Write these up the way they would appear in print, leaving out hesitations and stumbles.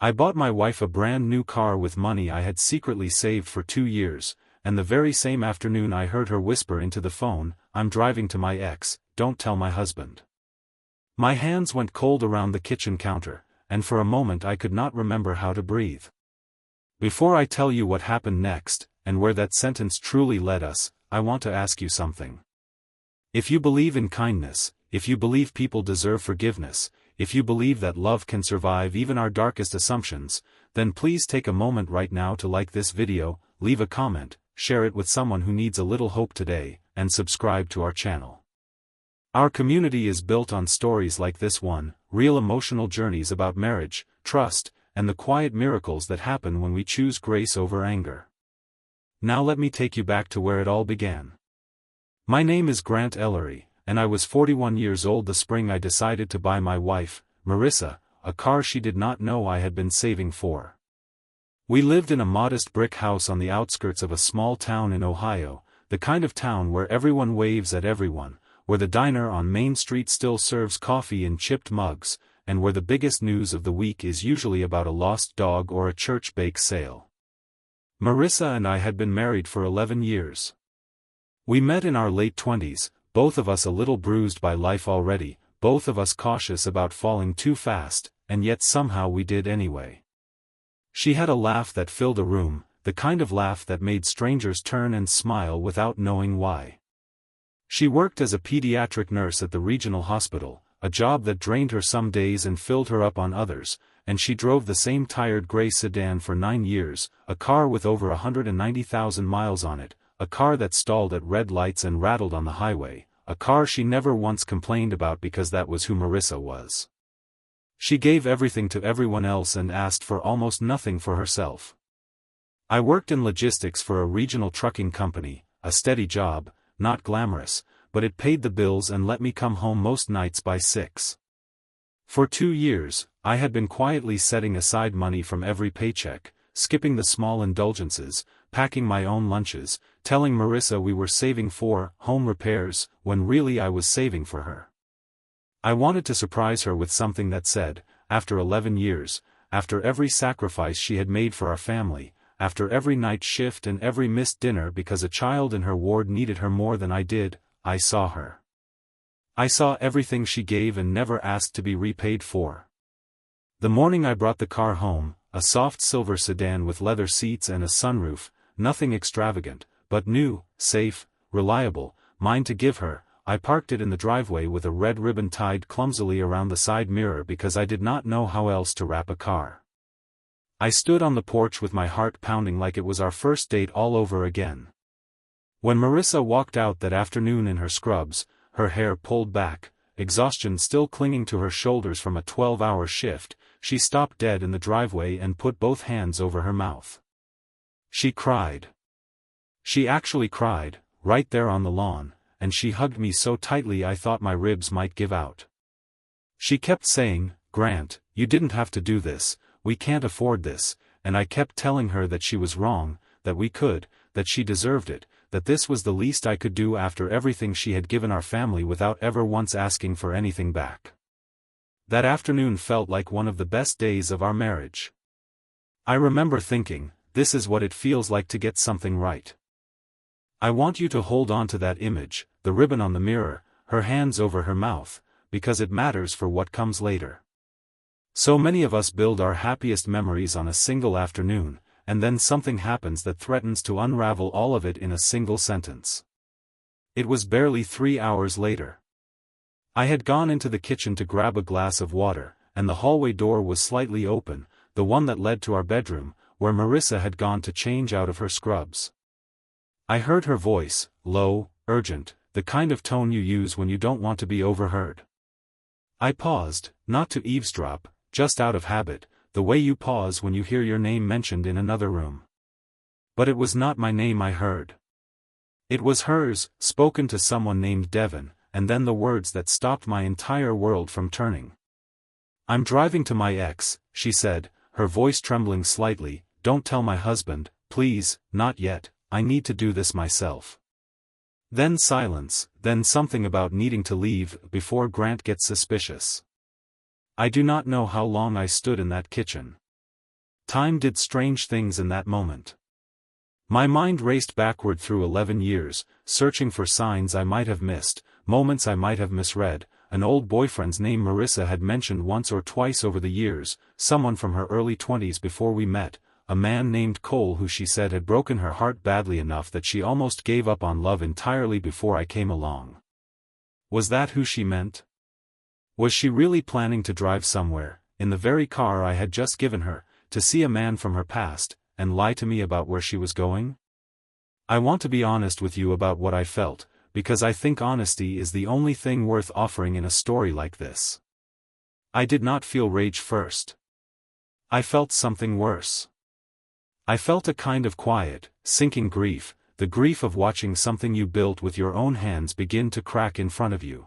I bought my wife a brand new car with money I had secretly saved for 2 years, and the very same afternoon I heard her whisper into the phone, "I'm driving to my ex, don't tell my husband." My hands went cold around the kitchen counter, and for a moment I could not remember how to breathe. Before I tell you what happened next, and where that sentence truly led us, I want to ask you something. If you believe in kindness, if you believe people deserve forgiveness, if you believe that love can survive even our darkest assumptions, then please take a moment right now to like this video, leave a comment, share it with someone who needs a little hope today, and subscribe to our channel. Our community is built on stories like this one, real emotional journeys about marriage, trust, and the quiet miracles that happen when we choose grace over anger. Now let me take you back to where it all began. My name is Grant Ellery, and I was 41 years old the spring I decided to buy my wife, Marissa, a car she did not know I had been saving for. We lived in a modest brick house on the outskirts of a small town in Ohio, the kind of town where everyone waves at everyone, where the diner on Main Street still serves coffee in chipped mugs, and where the biggest news of the week is usually about a lost dog or a church bake sale. Marissa and I had been married for 11 years. We met in our late 20s, both of us a little bruised by life already, both of us cautious about falling too fast, and yet somehow we did anyway. She had a laugh that filled a room, the kind of laugh that made strangers turn and smile without knowing why. She worked as a pediatric nurse at the regional hospital, a job that drained her some days and filled her up on others, and she drove the same tired gray sedan for 9 years, a car with over 190,000 miles on it, a car that stalled at red lights and rattled on the highway, a car she never once complained about because that was who Marissa was. She gave everything to everyone else and asked for almost nothing for herself. I worked in logistics for a regional trucking company, a steady job, not glamorous, but it paid the bills and let me come home most nights by 6. For 2 years, I had been quietly setting aside money from every paycheck, skipping the small indulgences, packing my own lunches, telling Marissa we were saving for home repairs, when really I was saving for her. I wanted to surprise her with something that said, after 11 years, after every sacrifice she had made for our family, after every night shift and every missed dinner because a child in her ward needed her more than I did, I saw her. I saw everything she gave and never asked to be repaid for. The morning I brought the car home, a soft silver sedan with leather seats and a sunroof, nothing extravagant, but new, safe, reliable, mine to give her, I parked it in the driveway with a red ribbon tied clumsily around the side mirror because I did not know how else to wrap a car. I stood on the porch with my heart pounding like it was our first date all over again. When Marissa walked out that afternoon in her scrubs, her hair pulled back, exhaustion still clinging to her shoulders from a 12-hour shift, she stopped dead in the driveway and put both hands over her mouth. She cried. She actually cried, right there on the lawn, and she hugged me so tightly I thought my ribs might give out. She kept saying, "Grant, you didn't have to do this, we can't afford this," and I kept telling her that she was wrong, that we could, that she deserved it, that this was the least I could do after everything she had given our family without ever once asking for anything back. That afternoon felt like one of the best days of our marriage. I remember thinking, this is what it feels like to get something right. I want you to hold on to that image, the ribbon on the mirror, her hands over her mouth, because it matters for what comes later. So many of us build our happiest memories on a single afternoon, and then something happens that threatens to unravel all of it in a single sentence. It was barely 3 hours later. I had gone into the kitchen to grab a glass of water, and the hallway door was slightly open, the one that led to our bedroom, where Marissa had gone to change out of her scrubs. I heard her voice, low, urgent, the kind of tone you use when you don't want to be overheard. I paused, not to eavesdrop, just out of habit, the way you pause when you hear your name mentioned in another room. But it was not my name I heard. It was hers, spoken to someone named Devin, and then the words that stopped my entire world from turning. "I'm driving to my ex," she said, her voice trembling slightly. "Don't tell my husband, please, not yet, I need to do this myself." Then silence, then something about needing to leave before Grant gets suspicious. I do not know how long I stood in that kitchen. Time did strange things in that moment. My mind raced backward through 11 years, searching for signs I might have missed, moments I might have misread. An old boyfriend's name Marissa had mentioned once or twice over the years, someone from her early 20s before we met, a man named Cole who she said had broken her heart badly enough that she almost gave up on love entirely before I came along. Was that who she meant? Was she really planning to drive somewhere, in the very car I had just given her, to see a man from her past, and lie to me about where she was going? I want to be honest with you about what I felt, because I think honesty is the only thing worth offering in a story like this. I did not feel rage first. I felt something worse. I felt a kind of quiet, sinking grief, the grief of watching something you built with your own hands begin to crack in front of you.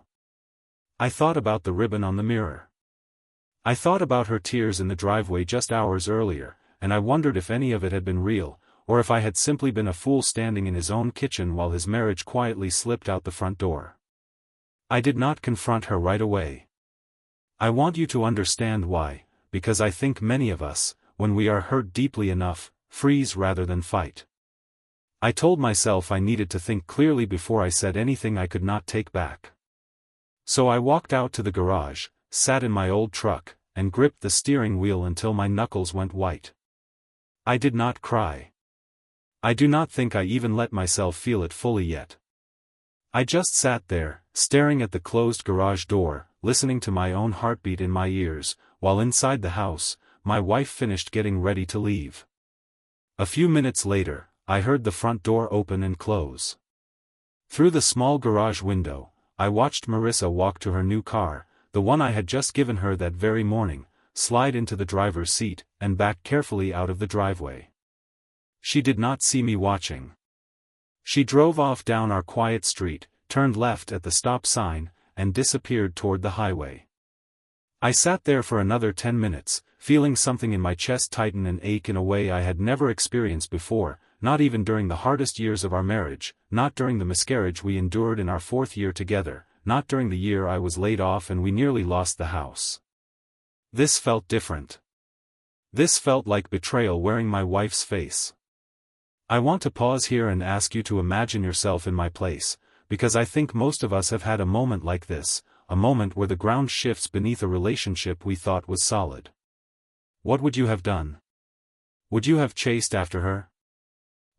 I thought about the ribbon on the mirror. I thought about her tears in the driveway just hours earlier, and I wondered if any of it had been real, or if I had simply been a fool standing in his own kitchen while his marriage quietly slipped out the front door. I did not confront her right away. I want you to understand why, because I think many of us, when we are hurt deeply enough, freeze rather than fight. I told myself I needed to think clearly before I said anything I could not take back. So I walked out to the garage, sat in my old truck, and gripped the steering wheel until my knuckles went white. I did not cry. I do not think I even let myself feel it fully yet. I just sat there, staring at the closed garage door, listening to my own heartbeat in my ears, while inside the house, my wife finished getting ready to leave. A few minutes later, I heard the front door open and close. Through the small garage window, I watched Marissa walk to her new car, the one I had just given her that very morning, slide into the driver's seat, and back carefully out of the driveway. She did not see me watching. She drove off down our quiet street, turned left at the stop sign, and disappeared toward the highway. I sat there for another 10 minutes, feeling something in my chest tighten and ache in a way I had never experienced before, not even during the hardest years of our marriage, not during the miscarriage we endured in our 4th year together, not during the year I was laid off and we nearly lost the house. This felt different. This felt like betrayal wearing my wife's face. I want to pause here and ask you to imagine yourself in my place, because I think most of us have had a moment like this, a moment where the ground shifts beneath a relationship we thought was solid. What would you have done? Would you have chased after her?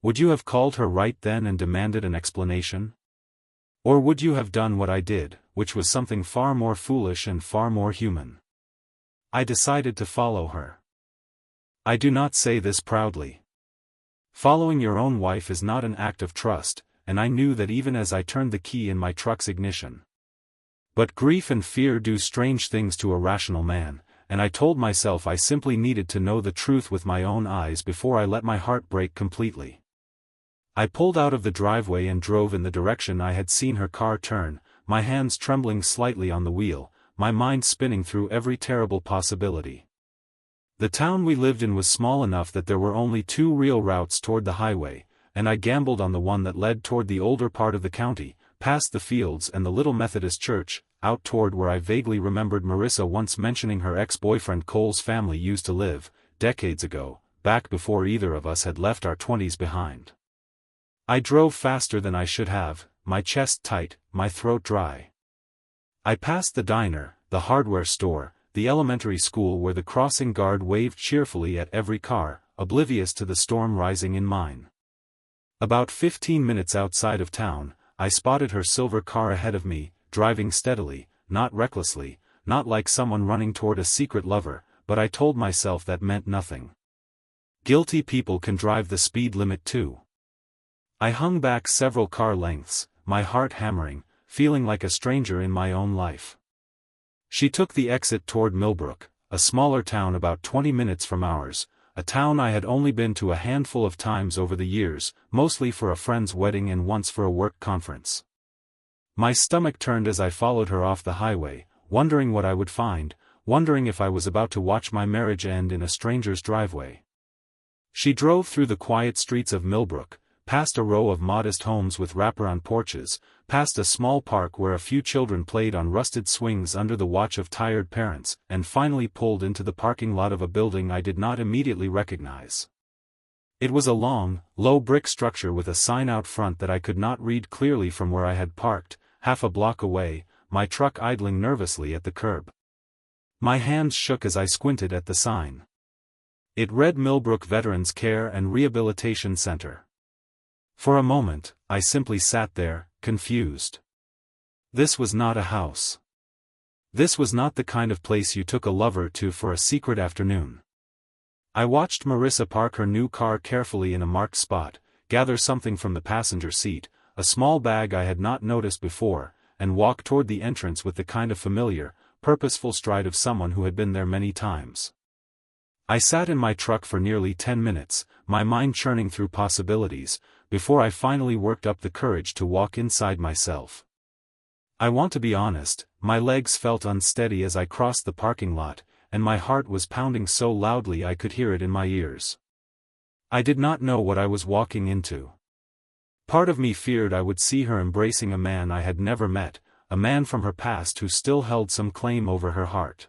Would you have called her right then and demanded an explanation? Or would you have done what I did, which was something far more foolish and far more human? I decided to follow her. I do not say this proudly. Following your own wife is not an act of trust, and I knew that even as I turned the key in my truck's ignition. But grief and fear do strange things to a rational man, and I told myself I simply needed to know the truth with my own eyes before I let my heart break completely. I pulled out of the driveway and drove in the direction I had seen her car turn, my hands trembling slightly on the wheel, my mind spinning through every terrible possibility. The town we lived in was small enough that there were only 2 real routes toward the highway, and I gambled on the one that led toward the older part of the county, past the fields and the little Methodist church, out toward where I vaguely remembered Marissa once mentioning her ex-boyfriend Cole's family used to live, decades ago, back before either of us had left our 20s behind. I drove faster than I should have, my chest tight, my throat dry. I passed the diner, the hardware store, the elementary school where the crossing guard waved cheerfully at every car, oblivious to the storm rising in mine. About 15 minutes outside of town, I spotted her silver car ahead of me, driving steadily, not recklessly, not like someone running toward a secret lover, but I told myself that meant nothing. Guilty people can drive the speed limit too. I hung back several car lengths, my heart hammering, feeling like a stranger in my own life. She took the exit toward Millbrook, a smaller town about 20 minutes from ours, a town I had only been to a handful of times over the years, mostly for a friend's wedding and once for a work conference. My stomach turned as I followed her off the highway, wondering what I would find, wondering if I was about to watch my marriage end in a stranger's driveway. She drove through the quiet streets of Millbrook, past a row of modest homes with wraparound porches, past a small park where a few children played on rusted swings under the watch of tired parents, and finally pulled into the parking lot of a building I did not immediately recognize. It was a long, low brick structure with a sign out front that I could not read clearly from where I had parked, half a block away, my truck idling nervously at the curb. My hands shook as I squinted at the sign. It read Millbrook Veterans Care and Rehabilitation Center. For a moment, I simply sat there, confused. This was not a house. This was not the kind of place you took a lover to for a secret afternoon. I watched Marissa park her new car carefully in a marked spot, gather something from the passenger seat, a small bag I had not noticed before, and walk toward the entrance with the kind of familiar, purposeful stride of someone who had been there many times. I sat in my truck for nearly 10 minutes, my mind churning through possibilities, before I finally worked up the courage to walk inside myself. I want to be honest, my legs felt unsteady as I crossed the parking lot, and my heart was pounding so loudly I could hear it in my ears. I did not know what I was walking into. Part of me feared I would see her embracing a man I had never met, a man from her past who still held some claim over her heart.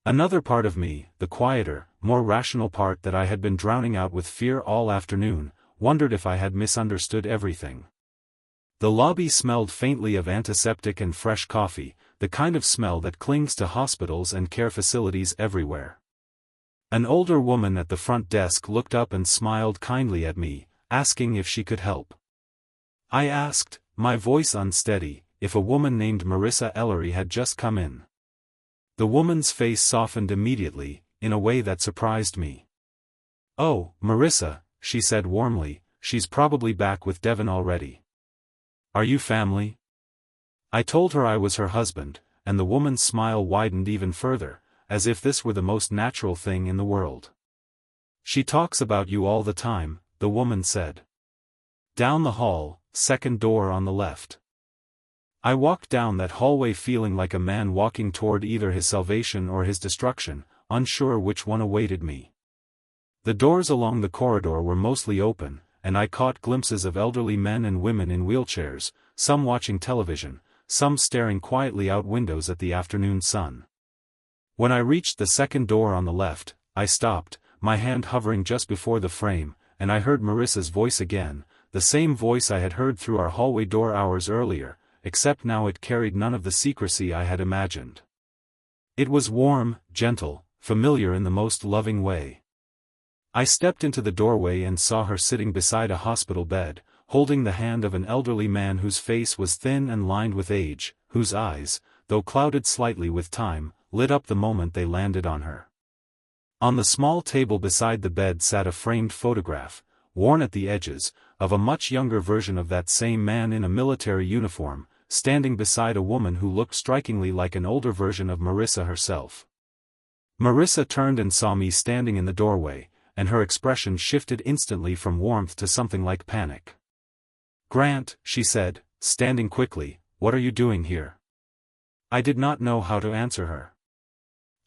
Another part of me, the quieter, more rational part that I had been drowning out with fear all afternoon, wondered if I had misunderstood everything. The lobby smelled faintly of antiseptic and fresh coffee, the kind of smell that clings to hospitals and care facilities everywhere. An older woman at the front desk looked up and smiled kindly at me, asking if she could help. I asked, my voice unsteady, if a woman named Marissa Ellery had just come in. The woman's face softened immediately, in a way that surprised me. "Oh, Marissa," she said warmly, "she's probably back with Devon already. Are you family?" I told her I was her husband, and the woman's smile widened even further, as if this were the most natural thing in the world. "She talks about you all the time," the woman said. "Down the hall, second door on the left." I walked down that hallway feeling like a man walking toward either his salvation or his destruction, unsure which one awaited me. The doors along the corridor were mostly open, and I caught glimpses of elderly men and women in wheelchairs, some watching television, some staring quietly out windows at the afternoon sun. When I reached the second door on the left, I stopped, my hand hovering just before the frame, and I heard Marissa's voice again, the same voice I had heard through our hallway door hours earlier, except now it carried none of the secrecy I had imagined. It was warm, gentle, familiar in the most loving way. I stepped into the doorway and saw her sitting beside a hospital bed, holding the hand of an elderly man whose face was thin and lined with age, whose eyes, though clouded slightly with time, lit up the moment they landed on her. On the small table beside the bed sat a framed photograph, worn at the edges, of a much younger version of that same man in a military uniform, standing beside a woman who looked strikingly like an older version of Marissa herself. Marissa turned and saw me standing in the doorway, and her expression shifted instantly from warmth to something like panic. "Grant," she said, standing quickly, "what are you doing here?" I did not know how to answer her.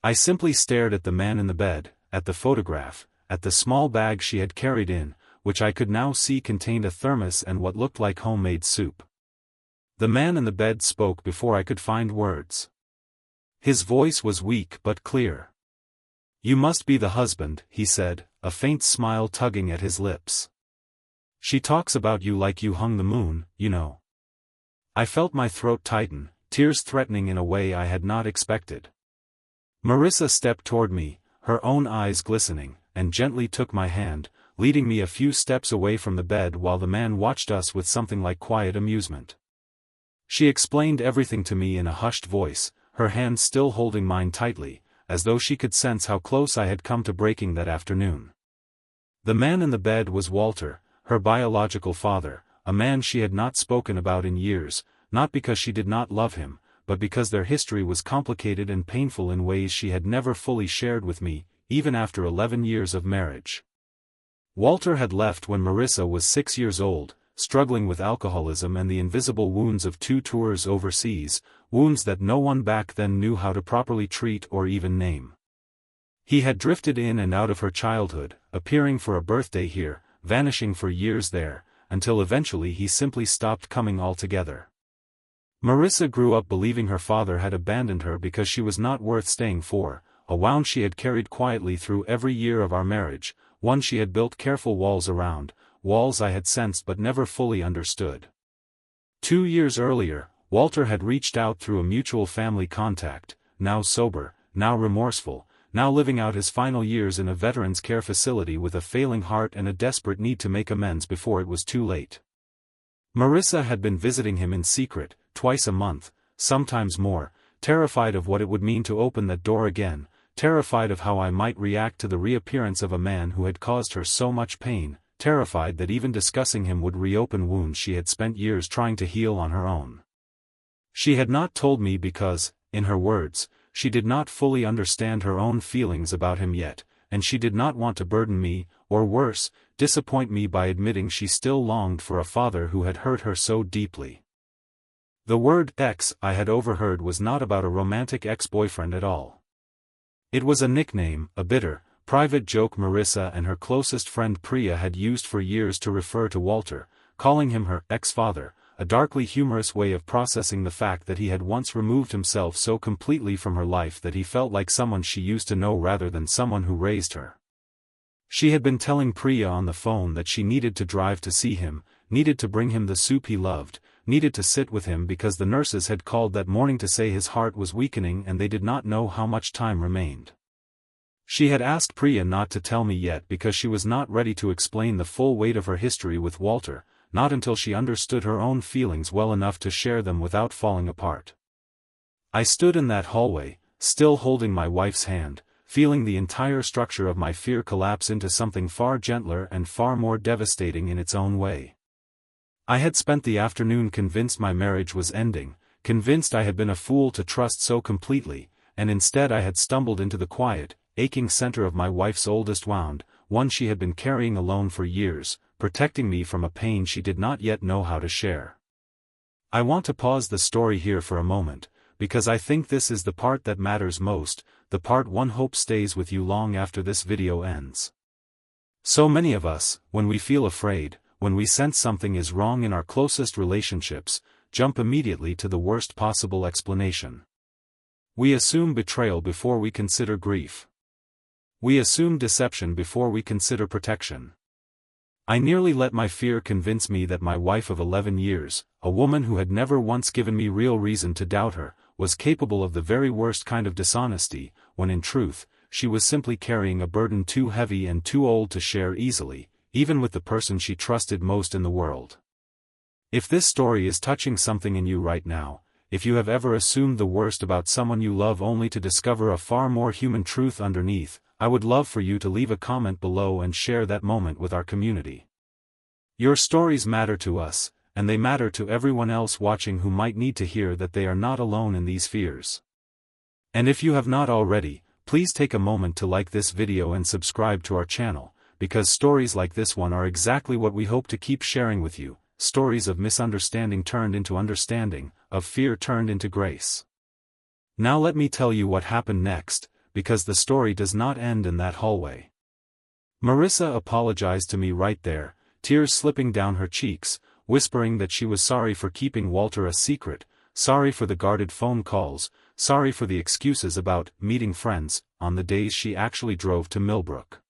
I simply stared at the man in the bed, at the photograph, at the small bag she had carried in, which I could now see contained a thermos and what looked like homemade soup. The man in the bed spoke before I could find words. His voice was weak but clear. "You must be the husband," he said, a faint smile tugging at his lips. "She talks about you like you hung the moon, you know." I felt my throat tighten, tears threatening in a way I had not expected. Marissa stepped toward me, her own eyes glistening, and gently took my hand, leading me a few steps away from the bed while the man watched us with something like quiet amusement. She explained everything to me in a hushed voice, her hand still holding mine tightly, as though she could sense how close I had come to breaking that afternoon. The man in the bed was Walter, her biological father, a man she had not spoken about in years, not because she did not love him, but because their history was complicated and painful in ways she had never fully shared with me, even after 11 years of marriage. Walter had left when Marissa was 6 years old, struggling with alcoholism and the invisible wounds of 2 tours overseas, wounds that no one back then knew how to properly treat or even name. He had drifted in and out of her childhood, appearing for a birthday here, vanishing for years there, until eventually he simply stopped coming altogether. Marissa grew up believing her father had abandoned her because she was not worth staying for, a wound she had carried quietly through every year of our marriage, one she had built careful walls around, walls I had sensed but never fully understood. 2 years earlier, Walter had reached out through a mutual family contact, now sober, now remorseful, now living out his final years in a veterans' care facility with a failing heart and a desperate need to make amends before it was too late. Marissa had been visiting him in secret, twice a month, sometimes more, terrified of what it would mean to open that door again, terrified of how I might react to the reappearance of a man who had caused her so much pain, terrified that even discussing him would reopen wounds she had spent years trying to heal on her own. She had not told me because, in her words, she did not fully understand her own feelings about him yet, and she did not want to burden me, or worse, disappoint me by admitting she still longed for a father who had hurt her so deeply. The word ex I had overheard was not about a romantic ex-boyfriend at all. It was a nickname, a bitter, private joke Marissa and her closest friend Priya had used for years to refer to Walter, calling him her ex-father, a darkly humorous way of processing the fact that he had once removed himself so completely from her life that he felt like someone she used to know rather than someone who raised her. She had been telling Priya on the phone that she needed to drive to see him, needed to bring him the soup he loved, needed to sit with him because the nurses had called that morning to say his heart was weakening and they did not know how much time remained. She had asked Priya not to tell me yet because she was not ready to explain the full weight of her history with Walter, not until she understood her own feelings well enough to share them without falling apart. I stood in that hallway, still holding my wife's hand, feeling the entire structure of my fear collapse into something far gentler and far more devastating in its own way. I had spent the afternoon convinced my marriage was ending, convinced I had been a fool to trust so completely, and instead I had stumbled into the quiet, aching center of my wife's oldest wound, one she had been carrying alone for years, protecting me from a pain she did not yet know how to share. I want to pause the story here for a moment, because I think this is the part that matters most, the part one hopes stays with you long after this video ends. So many of us, when we feel afraid, when we sense something is wrong in our closest relationships, jump immediately to the worst possible explanation. We assume betrayal before we consider grief. We assume deception before we consider protection. I nearly let my fear convince me that my wife of 11 years, a woman who had never once given me real reason to doubt her, was capable of the very worst kind of dishonesty, when in truth, she was simply carrying a burden too heavy and too old to share easily, even with the person she trusted most in the world. If this story is touching something in you right now, if you have ever assumed the worst about someone you love only to discover a far more human truth underneath, I would love for you to leave a comment below and share that moment with our community. Your stories matter to us, and they matter to everyone else watching who might need to hear that they are not alone in these fears. And if you have not already, please take a moment to like this video and subscribe to our channel, because stories like this one are exactly what we hope to keep sharing with you, stories of misunderstanding turned into understanding, of fear turned into grace. Now let me tell you what happened next, because the story does not end in that hallway. Marissa apologized to me right there, tears slipping down her cheeks, whispering that she was sorry for keeping Walter a secret, sorry for the guarded phone calls, sorry for the excuses about meeting friends, on the days she actually drove to Millbrook.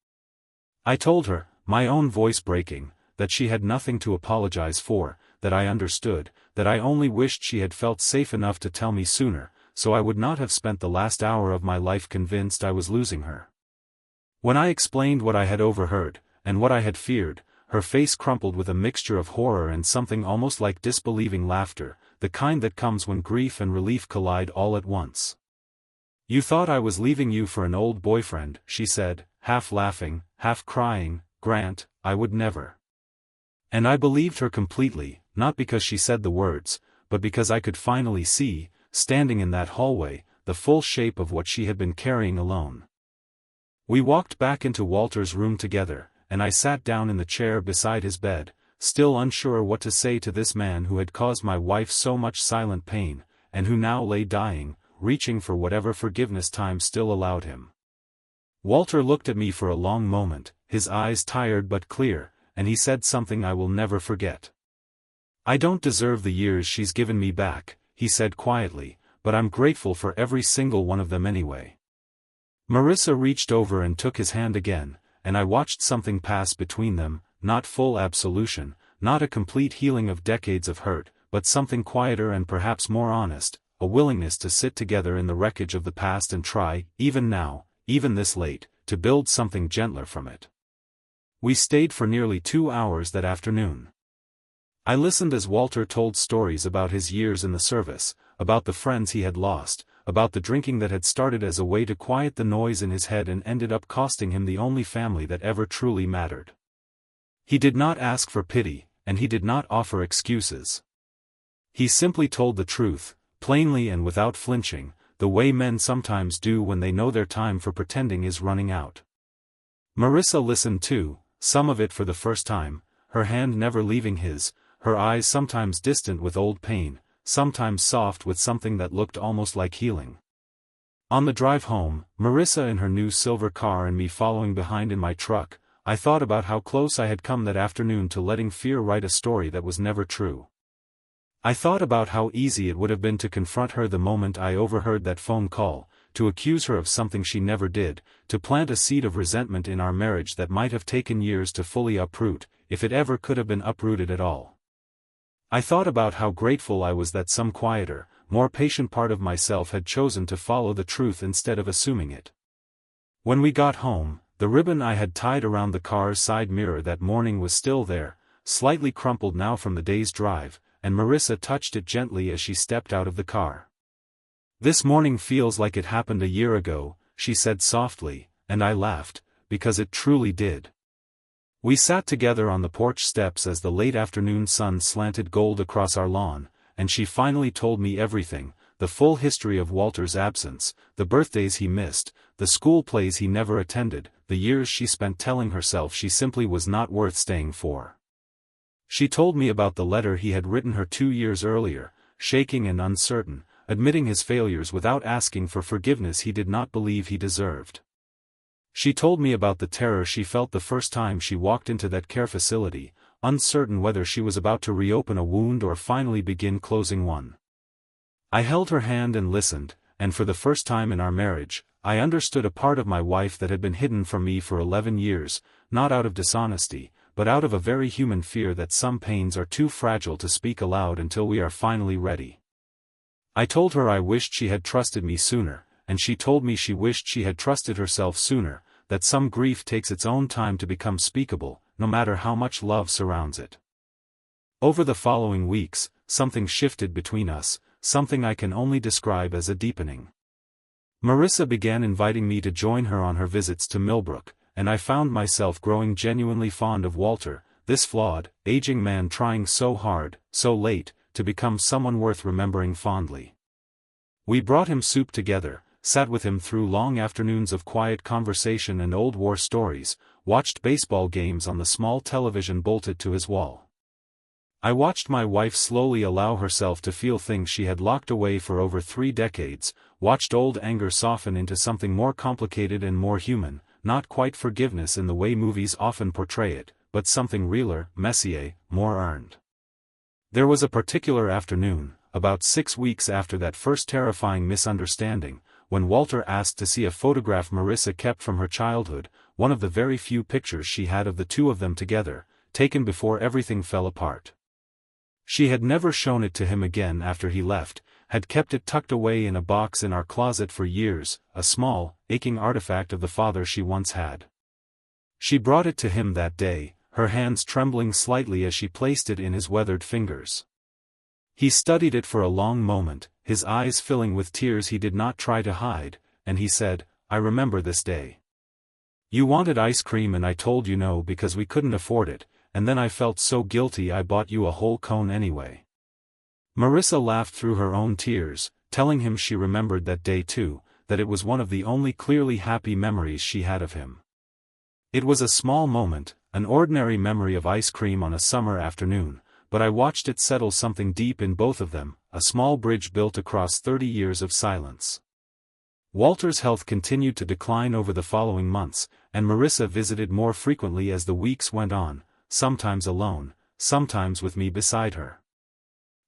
I told her, my own voice breaking, that she had nothing to apologize for, that I understood, that I only wished she had felt safe enough to tell me sooner, so I would not have spent the last hour of my life convinced I was losing her. When I explained what I had overheard, and what I had feared, her face crumpled with a mixture of horror and something almost like disbelieving laughter, the kind that comes when grief and relief collide all at once. "You thought I was leaving you for an old boyfriend," she said, half laughing, half crying. "Grant, I would never." And I believed her completely, not because she said the words, but because I could finally see, standing in that hallway, the full shape of what she had been carrying alone. We walked back into Walter's room together, and I sat down in the chair beside his bed, still unsure what to say to this man who had caused my wife so much silent pain, and who now lay dying, reaching for whatever forgiveness time still allowed him. Walter looked at me for a long moment, his eyes tired but clear, and he said something I will never forget. "I don't deserve the years she's given me back," he said quietly, "but I'm grateful for every single one of them anyway." Marissa reached over and took his hand again, and I watched something pass between them, not full absolution, not a complete healing of decades of hurt, but something quieter and perhaps more honest, a willingness to sit together in the wreckage of the past and try, even now, even this late, to build something gentler from it. We stayed for nearly 2 hours that afternoon. I listened as Walter told stories about his years in the service, about the friends he had lost, about the drinking that had started as a way to quiet the noise in his head and ended up costing him the only family that ever truly mattered. He did not ask for pity, and he did not offer excuses. He simply told the truth, plainly and without flinching, the way men sometimes do when they know their time for pretending is running out. Marissa listened too, some of it for the first time, her hand never leaving his, her eyes sometimes distant with old pain, sometimes soft with something that looked almost like healing. On the drive home, Marissa in her new silver car and me following behind in my truck, I thought about how close I had come that afternoon to letting fear write a story that was never true. I thought about how easy it would have been to confront her the moment I overheard that phone call, to accuse her of something she never did, to plant a seed of resentment in our marriage that might have taken years to fully uproot, if it ever could have been uprooted at all. I thought about how grateful I was that some quieter, more patient part of myself had chosen to follow the truth instead of assuming it. When we got home, the ribbon I had tied around the car's side mirror that morning was still there, slightly crumpled now from the day's drive, and Marissa touched it gently as she stepped out of the car. "This morning feels like it happened a year ago," she said softly, and I laughed, because it truly did. We sat together on the porch steps as the late afternoon sun slanted gold across our lawn, and she finally told me everything, the full history of Walter's absence, the birthdays he missed, the school plays he never attended, the years she spent telling herself she simply was not worth staying for. She told me about the letter he had written her 2 years earlier, shaking and uncertain, admitting his failures without asking for forgiveness he did not believe he deserved. She told me about the terror she felt the first time she walked into that care facility, uncertain whether she was about to reopen a wound or finally begin closing one. I held her hand and listened, and for the first time in our marriage, I understood a part of my wife that had been hidden from me for 11 years, not out of dishonesty, but out of a very human fear that some pains are too fragile to speak aloud until we are finally ready. I told her I wished she had trusted me sooner, and she told me she wished she had trusted herself sooner, that some grief takes its own time to become speakable, no matter how much love surrounds it. Over the following weeks, something shifted between us, something I can only describe as a deepening. Marissa began inviting me to join her on her visits to Millbrook, and I found myself growing genuinely fond of Walter, this flawed, aging man trying so hard, so late, to become someone worth remembering fondly. We brought him soup together, sat with him through long afternoons of quiet conversation and old war stories, watched baseball games on the small television bolted to his wall. I watched my wife slowly allow herself to feel things she had locked away for over 3 decades, watched old anger soften into something more complicated and more human, not quite forgiveness in the way movies often portray it, but something realer, messier, more earned. There was a particular afternoon, about 6 weeks after that first terrifying misunderstanding, when Walter asked to see a photograph Marissa kept from her childhood, one of the very few pictures she had of the two of them together, taken before everything fell apart. She had never shown it to him again after he left, had kept it tucked away in a box in our closet for years, a small, aching artifact of the father she once had. She brought it to him that day, her hands trembling slightly as she placed it in his weathered fingers. He studied it for a long moment, his eyes filling with tears he did not try to hide, and he said, "I remember this day. You wanted ice cream and I told you no because we couldn't afford it, and then I felt so guilty I bought you a whole cone anyway." Marissa laughed through her own tears, telling him she remembered that day too, that it was one of the only clearly happy memories she had of him. It was a small moment, an ordinary memory of ice cream on a summer afternoon, but I watched it settle something deep in both of them, a small bridge built across 30 years of silence. Walter's health continued to decline over the following months, and Marissa visited more frequently as the weeks went on, sometimes alone, sometimes with me beside her.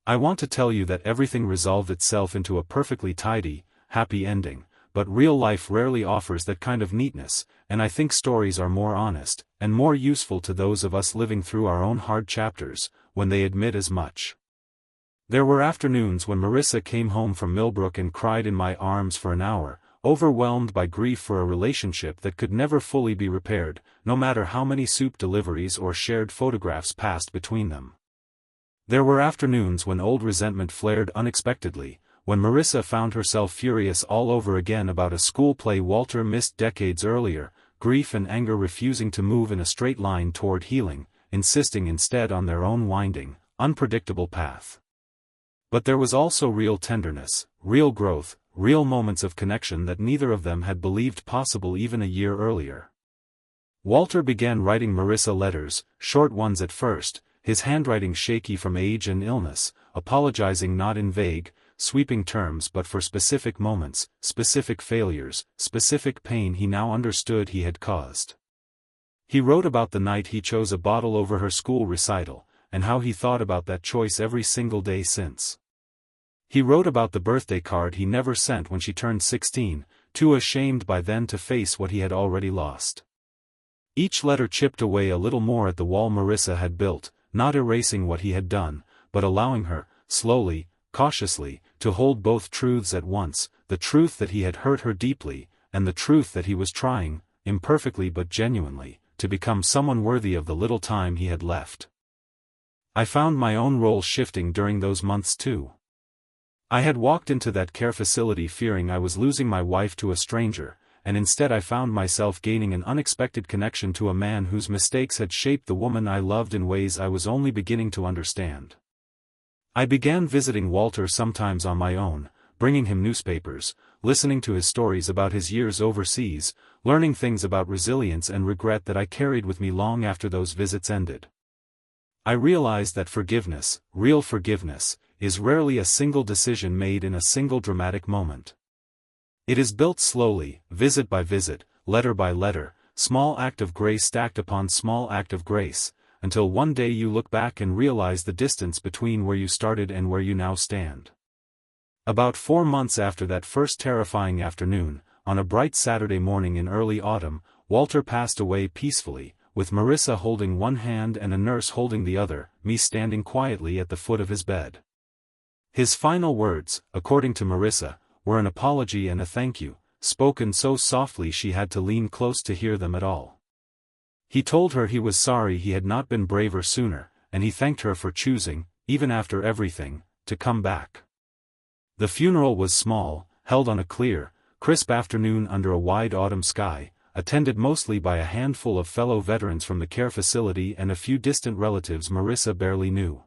I want to tell you that everything resolved itself into a perfectly tidy, happy ending, but real life rarely offers that kind of neatness, and I think stories are more honest, and more useful to those of us living through our own hard chapters, when they admit as much. There were afternoons when Marissa came home from Millbrook and cried in my arms for an hour, overwhelmed by grief for a relationship that could never fully be repaired, no matter how many soup deliveries or shared photographs passed between them. There were afternoons when old resentment flared unexpectedly, when Marissa found herself furious all over again about a school play Walter missed decades earlier, grief and anger refusing to move in a straight line toward healing, insisting instead on their own winding, unpredictable path. But there was also real tenderness, real growth, real moments of connection that neither of them had believed possible even a year earlier. Walter began writing Marissa letters, short ones at first, his handwriting shaky from age and illness, apologizing not in vague, sweeping terms but for specific moments, specific failures, specific pain he now understood he had caused. He wrote about the night he chose a bottle over her school recital, and how he thought about that choice every single day since. He wrote about the birthday card he never sent when she turned 16, too ashamed by then to face what he had already lost. Each letter chipped away a little more at the wall Marissa had built, not erasing what he had done, but allowing her, slowly, cautiously, to hold both truths at once, the truth that he had hurt her deeply, and the truth that he was trying, imperfectly but genuinely, to become someone worthy of the little time he had left. I found my own role shifting during those months too. I had walked into that care facility fearing I was losing my wife to a stranger, and instead I found myself gaining an unexpected connection to a man whose mistakes had shaped the woman I loved in ways I was only beginning to understand. I began visiting Walter sometimes on my own, bringing him newspapers, listening to his stories about his years overseas, learning things about resilience and regret that I carried with me long after those visits ended. I realized that forgiveness, real forgiveness, is rarely a single decision made in a single dramatic moment. It is built slowly, visit by visit, letter by letter, small act of grace stacked upon small act of grace, until one day you look back and realize the distance between where you started and where you now stand. About 4 months after that first terrifying afternoon, on a bright Saturday morning in early autumn, Walter passed away peacefully, with Marissa holding one hand and a nurse holding the other, me standing quietly at the foot of his bed. His final words, according to Marissa, were an apology and a thank you, spoken so softly she had to lean close to hear them at all. He told her he was sorry he had not been braver sooner, and he thanked her for choosing, even after everything, to come back. The funeral was small, held on a clear, crisp afternoon under a wide autumn sky, attended mostly by a handful of fellow veterans from the care facility and a few distant relatives Marissa barely knew.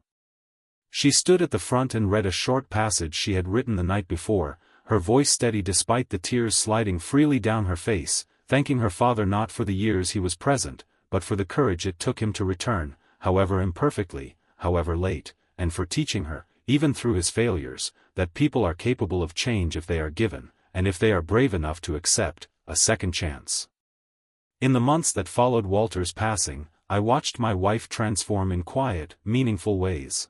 She stood at the front and read a short passage she had written the night before, her voice steady despite the tears sliding freely down her face, thanking her father not for the years he was present, but for the courage it took him to return, however imperfectly, however late, and for teaching her, even through his failures, that people are capable of change if they are given, and if they are brave enough to accept, a second chance. In the months that followed Walter's passing, I watched my wife transform in quiet, meaningful ways.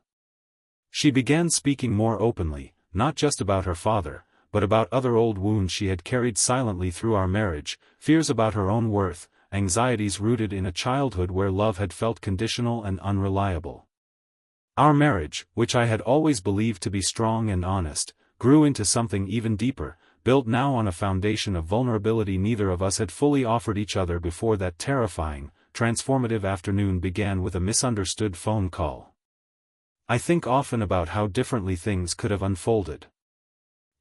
She began speaking more openly, not just about her father, but about other old wounds she had carried silently through our marriage, fears about her own worth, anxieties rooted in a childhood where love had felt conditional and unreliable. Our marriage, which I had always believed to be strong and honest, grew into something even deeper, built now on a foundation of vulnerability neither of us had fully offered each other before that terrifying, transformative afternoon began with a misunderstood phone call. I think often about how differently things could have unfolded.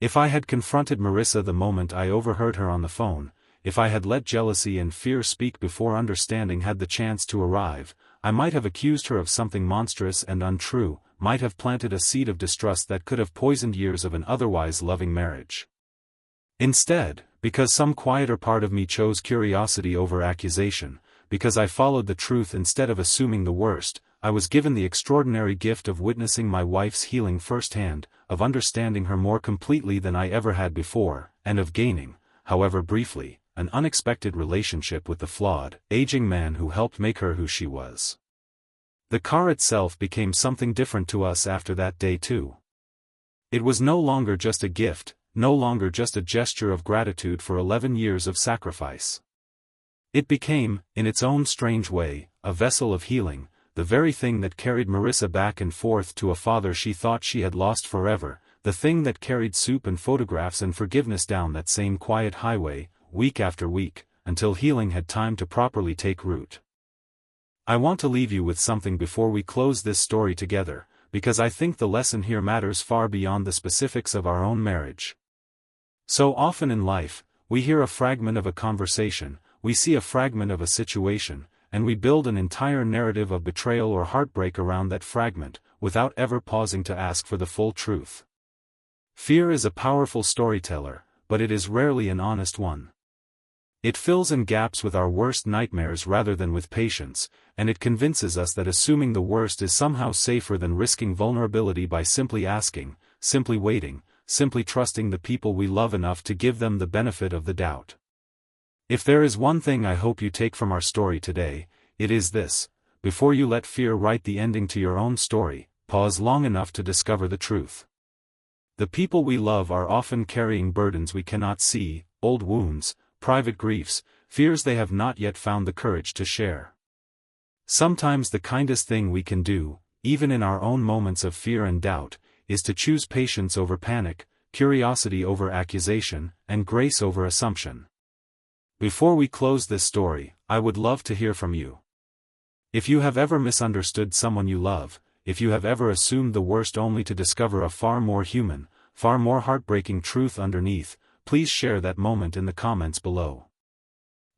If I had confronted Marissa the moment I overheard her on the phone, if I had let jealousy and fear speak before understanding had the chance to arrive, I might have accused her of something monstrous and untrue, might have planted a seed of distrust that could have poisoned years of an otherwise loving marriage. Instead, because some quieter part of me chose curiosity over accusation, because I followed the truth instead of assuming the worst, I was given the extraordinary gift of witnessing my wife's healing firsthand, of understanding her more completely than I ever had before, and of gaining, however briefly, an unexpected relationship with the flawed, aging man who helped make her who she was. The car itself became something different to us after that day too. It was no longer just a gift, no longer just a gesture of gratitude for 11 years of sacrifice. It became, in its own strange way, a vessel of healing, the very thing that carried Marissa back and forth to a father she thought she had lost forever, the thing that carried soup and photographs and forgiveness down that same quiet highway, week after week, until healing had time to properly take root. I want to leave you with something before we close this story together, because I think the lesson here matters far beyond the specifics of our own marriage. So often in life, we hear a fragment of a conversation, we see a fragment of a situation, and we build an entire narrative of betrayal or heartbreak around that fragment, without ever pausing to ask for the full truth. Fear is a powerful storyteller, but it is rarely an honest one. It fills in gaps with our worst nightmares rather than with patience, and it convinces us that assuming the worst is somehow safer than risking vulnerability by simply asking, simply waiting, simply trusting the people we love enough to give them the benefit of the doubt. If there is one thing I hope you take from our story today, it is this: before you let fear write the ending to your own story, pause long enough to discover the truth. The people we love are often carrying burdens we cannot see, old wounds, private griefs, fears they have not yet found the courage to share. Sometimes the kindest thing we can do, even in our own moments of fear and doubt, is to choose patience over panic, curiosity over accusation, and grace over assumption. Before we close this story, I would love to hear from you. If you have ever misunderstood someone you love, if you have ever assumed the worst only to discover a far more human, far more heartbreaking truth underneath, please share that moment in the comments below.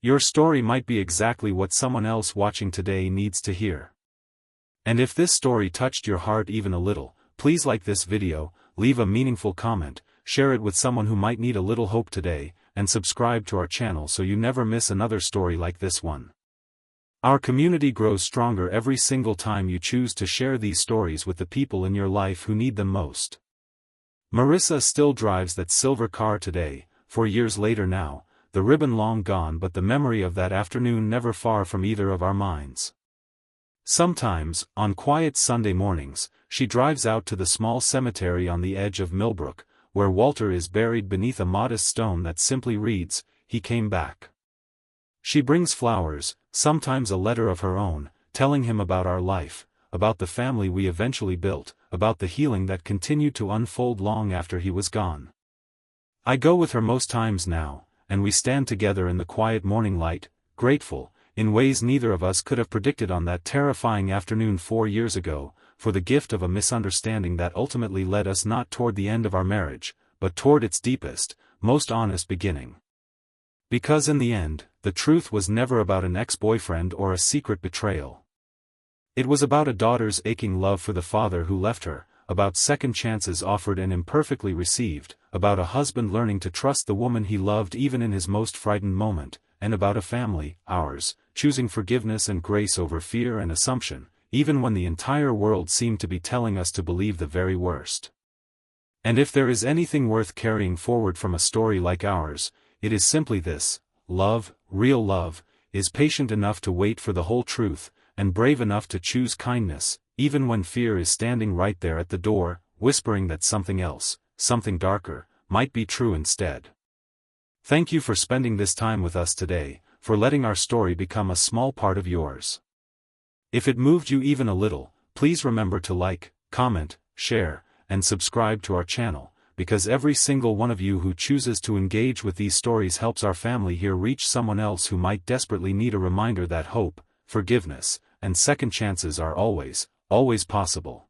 Your story might be exactly what someone else watching today needs to hear. And if this story touched your heart even a little, please like this video, leave a meaningful comment, share it with someone who might need a little hope today, and subscribe to our channel so you never miss another story like this one. Our community grows stronger every single time you choose to share these stories with the people in your life who need them most. Marissa still drives that silver car today, 4 years later now, the ribbon long gone but the memory of that afternoon never far from either of our minds. Sometimes, on quiet Sunday mornings, she drives out to the small cemetery on the edge of Millbrook, where Walter is buried beneath a modest stone that simply reads, "He came back." She brings flowers, sometimes a letter of her own, telling him about our life, about the family we eventually built, about the healing that continued to unfold long after he was gone. I go with her most times now, and we stand together in the quiet morning light, grateful, in ways neither of us could have predicted on that terrifying afternoon 4 years ago, for the gift of a misunderstanding that ultimately led us not toward the end of our marriage, but toward its deepest, most honest beginning. Because in the end, the truth was never about an ex-boyfriend or a secret betrayal. It was about a daughter's aching love for the father who left her, about second chances offered and imperfectly received, about a husband learning to trust the woman he loved even in his most frightened moment, and about a family, ours, choosing forgiveness and grace over fear and assumption, even when the entire world seemed to be telling us to believe the very worst. And if there is anything worth carrying forward from a story like ours, it is simply this: love, real love, is patient enough to wait for the whole truth, and brave enough to choose kindness, even when fear is standing right there at the door, whispering that something else, something darker, might be true instead. Thank you for spending this time with us today, for letting our story become a small part of yours. If it moved you even a little, please remember to like, comment, share, and subscribe to our channel, because every single one of you who chooses to engage with these stories helps our family here reach someone else who might desperately need a reminder that hope, forgiveness, and second chances are always, always possible.